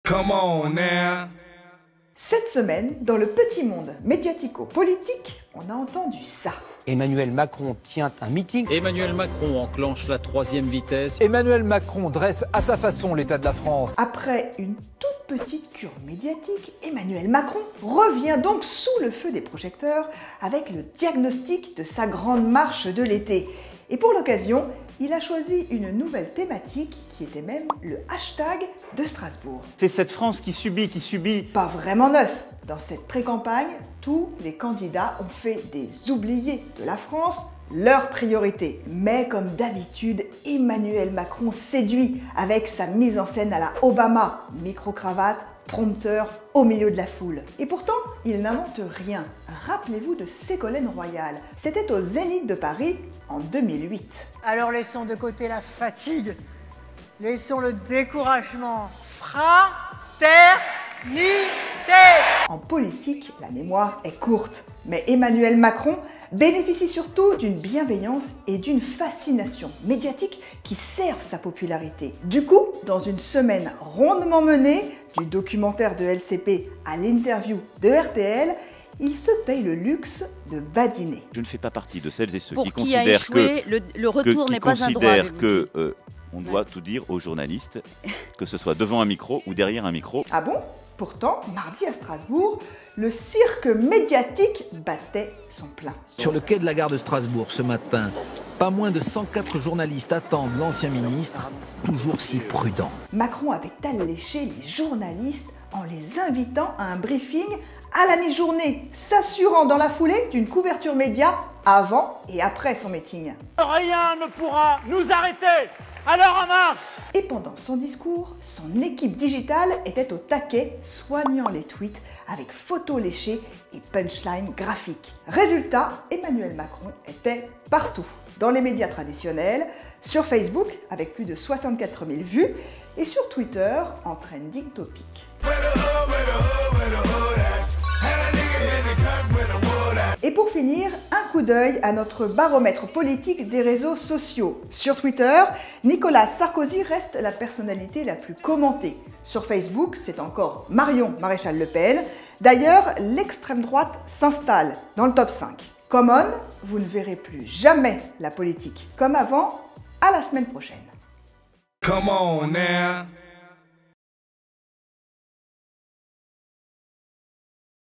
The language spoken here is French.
Come on now. Cette semaine, dans le petit monde médiatico-politique, on a entendu ça. Emmanuel Macron tient un meeting. Emmanuel Macron enclenche la 3e vitesse. Emmanuel Macron dresse à sa façon l'état de la France. Après une toute petite cure médiatique, Emmanuel Macron revient donc sous le feu des projecteurs avec le diagnostic de sa grande marche de l'été. Et pour l'occasion, il a choisi une nouvelle thématique qui était même le hashtag de Strasbourg. C'est cette France qui subit. Pas vraiment neuf. Dans cette pré-campagne, tous les candidats ont fait des oubliés de la France leur priorité. Mais comme d'habitude, Emmanuel Macron séduit avec sa mise en scène à la Obama, micro-cravate, prompteur au milieu de la foule. Et pourtant, il n'invente rien. Rappelez-vous de Ségolène Royal. C'était au Zénith de Paris en 2008. Alors laissons de côté la fatigue, laissons le découragement. Fraternité! En politique, la mémoire est courte, mais Emmanuel Macron bénéficie surtout d'une bienveillance et d'une fascination médiatique qui servent sa popularité. Du coup, dans une semaine rondement menée, du documentaire de LCP à l'interview de RTL, il se paye le luxe de badiner. Je ne fais pas partie de celles et ceux pour qui qui a considèrent échoué, le retour n'est pas un droit. On doit tout dire aux journalistes, que ce soit devant un micro ou derrière un micro. Ah bon? Pourtant, mardi à Strasbourg, le cirque médiatique battait son plein. Sur le quai de la gare de Strasbourg ce matin, pas moins de 104 journalistes attendent l'ancien ministre, toujours si prudent. Macron avait alléché les journalistes en les invitant à un briefing à la mi-journée, s'assurant dans la foulée d'une couverture média avant et après son meeting. Rien ne pourra nous arrêter. Alors en marche! Et pendant son discours, son équipe digitale était au taquet, soignant les tweets avec photos léchées et punchlines graphiques. Résultat, Emmanuel Macron était partout. Dans les médias traditionnels, sur Facebook avec plus de 64 000 vues et sur Twitter en trending topic. Et pour finir, un coup d'œil à notre baromètre politique des réseaux sociaux. Sur Twitter, Nicolas Sarkozy reste la personnalité la plus commentée. Sur Facebook, c'est encore Marion Maréchal Le Pen. D'ailleurs, l'extrême droite s'installe dans le top 5. Come on, vous ne verrez plus jamais la politique comme avant. À la semaine prochaine. Come on now.